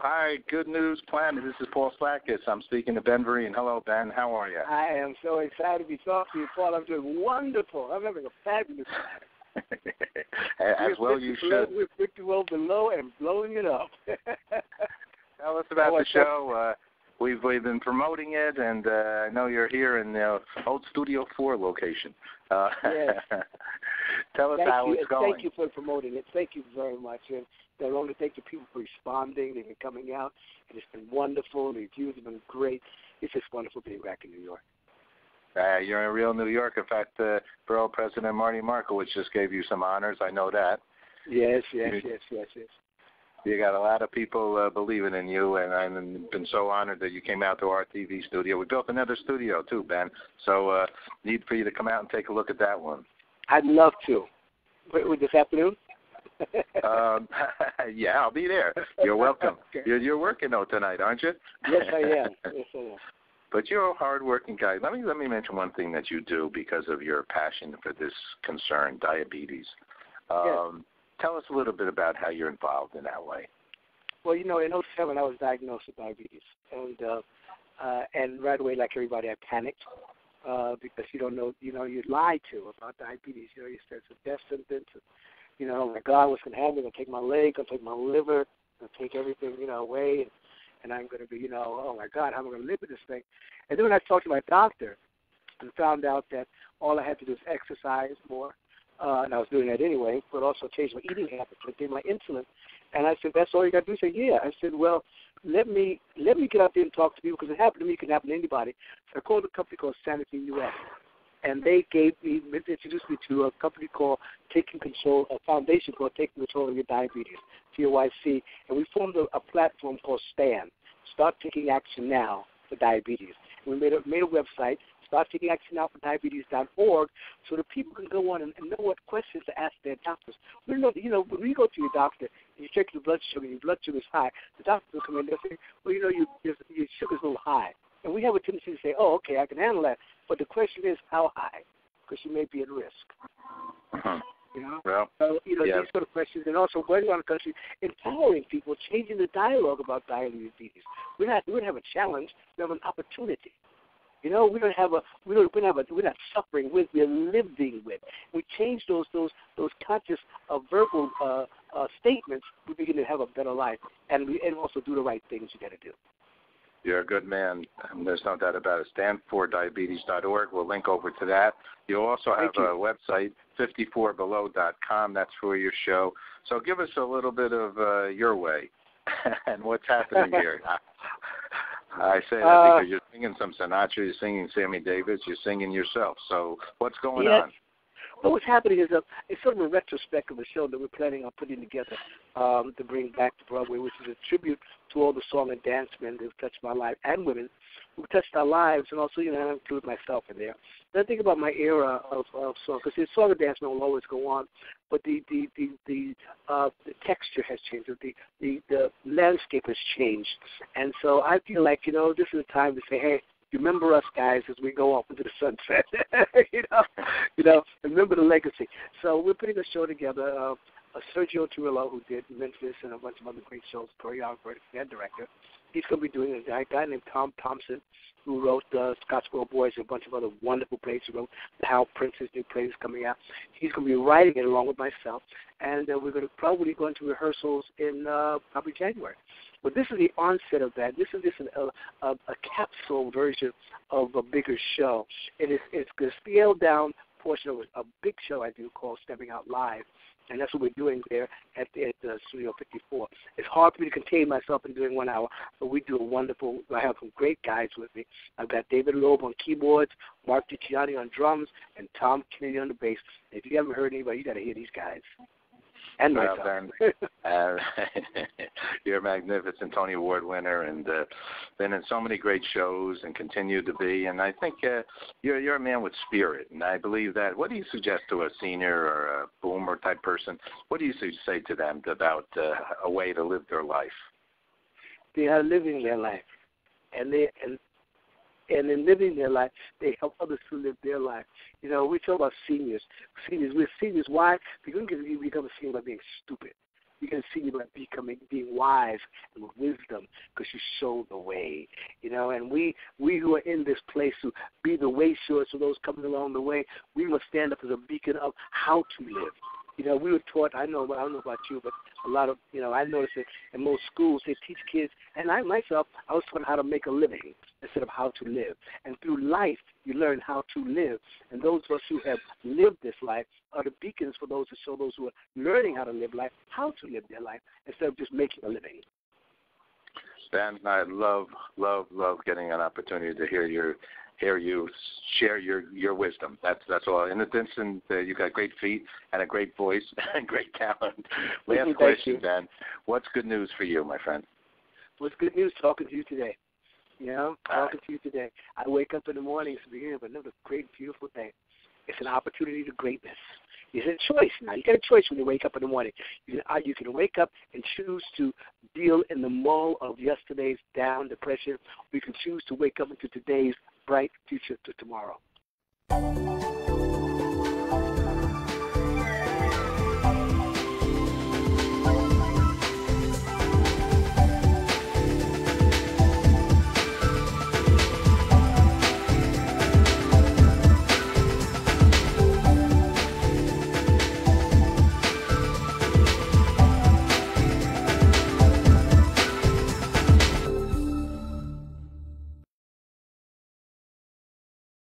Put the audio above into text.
Hi, Good News Planet. This is Paul Slakis. I'm speaking to Ben Vereen. Hello, Ben. How are you? I am so excited to be talking to you, Paul. I'm doing wonderful. I'm having a fabulous time. As well you should. We're 50 well below and blowing it up. Tell us about the show. We've been promoting it, and I know you're here in the old Studio 4 location. Yes. Tell us how it's going. Thank you for promoting it. Thank you very much. And I want to thank the people for responding. They've been coming out, and it's been wonderful. The reviews have been great. It's just wonderful being back in New York. You're in real New York. In fact, Borough President Marty Markowitz just gave you some honors. I know that. Yes. You got a lot of people believing in you, and I've been so honored that you came out to our TV studio. We built another studio, too, Ben, so need for you to come out and take a look at that one. I'd love to. Wait, this afternoon? Yeah, I'll be there. You're welcome. Okay. You're working, though, tonight, aren't you? Yes, I am. But you're a hard-working guy. Let me mention one thing that you do because of your passion for this concern, diabetes. Yes. Tell us a little bit about how you're involved in that way. Well, in 2007, I was diagnosed with diabetes. And right away, like everybody, I panicked because you don't know, you're lied to about diabetes. You start some death sentence. Oh, my God, what's going to happen? They're going to take my leg, going to take my liver, going to take everything, away. And I'm going to be, oh, my God, how am I going to live with this thing? And then when I talked to my doctor and found out that all I had to do is exercise more, and I was doing that anyway, but also change my eating habits, I did my insulin. And I said, that's all you got to do? He said, yeah. I said, well, let me get out there and talk to people because it happened to me. It can happen to anybody. So I called a company called Sanity US. And they introduced me to a company called a foundation called Taking Control of Your Diabetes, TOYC. And we formed a platform called STAN, Start Taking Action Now for Diabetes. And we made a website, StartTakingActionNowForDiabetes.org, so that people can go on and know what questions to ask their doctors. We know, when we go to your doctor and you check your blood sugar is high, the doctor will come in and say, well, your sugar's a little high. And we have a tendency to say, oh, okay, I can handle that. But the question is, how high? Because you may be at risk. Uh-huh. Well, these sort of questions. And also, going around the country, empowering people, changing the dialogue about diabetes. We don't have a challenge. We have an opportunity. We're not suffering with, we're living with. We change those conscious verbal statements, we begin to have a better life, and also do the right things you got to do. You're a good man. There's no doubt about it. StandForDiabetes.org. We'll link over to that. You also have a website, 54below.com. That's for your show. So give us a little bit of your way and what's happening here. I say that because you're singing some Sinatra, you're singing Sammy Davis, you're singing yourself. So what's going on? Well, what's happening is it's sort of a retrospect of a show that we're planning on putting together to bring back to Broadway, which is a tribute to all the song and dance men who've touched my life and women who've touched our lives, and also, I include myself in there. And I think about my era of song, because the song and dance men will always go on, but the texture has changed, the landscape has changed, and so I feel like this is a time to say, hey, remember us, guys, as we go off into the sunset. Remember the legacy. So we're putting a show together. Sergio Turillo, who did Memphis and a bunch of other great shows, choreographer and director, he's going to be doing it. A guy named Tom Thompson, who wrote Scottsboro Boys and a bunch of other wonderful plays. He wrote the Hal Prince's new plays coming out. He's going to be writing it along with myself, and we're going to probably go into rehearsals in probably January. But this is the onset of that. This is a capsule version of a bigger show. It's the scaled-down portion of a big show I do called Stepping Out Live, and that's what we're doing there at Studio 54. It's hard for me to contain myself in doing 1 hour, but we do a wonderful – I have some great guys with me. I've got David Loeb on keyboards, Mark Dicciani on drums, and Tom Kennedy on the bass. If you haven't heard anybody, you got to hear these guys. And Ben, you're a magnificent Tony Award winner and been in so many great shows and continue to be. And I think you're a man with spirit. And I believe that. What do you suggest to a senior or a boomer type person? What do you say to them about a way to live their life? They are living their life. And in living their life, they help others to live their life. We talk about seniors. We're seniors. Why? Because you become a senior by being stupid. You're going to see you by being wise and with wisdom because you show the way. You know, and we who are in this place to be the way showers for those coming along the way, we must stand up as a beacon of how to live. You know, we were taught, I don't know about you, but a lot of, you know, I noticed it in most schools, they teach kids, and I myself, I was taught how to make a living instead of how to live. And through life, you learn how to live. And those of us who have lived this life are the beacons for those to show those who are learning how to live life, how to live their life instead of just making a living. Ben, I love getting an opportunity to hear you share your wisdom. That's all. In addition, you've got great feet and a great voice and great talent. Last question, Ben. What's good news for you, my friend? What's good news? Talking to you today. You know, talking to you today. I wake up in the morning, it's the beginning of another great, beautiful day. It's an opportunity to greatness. It's a choice now. You got a choice when you wake up in the morning. You can wake up and choose to deal in the mull of yesterday's down depression. Or you can choose to wake up into today's bright future to tomorrow.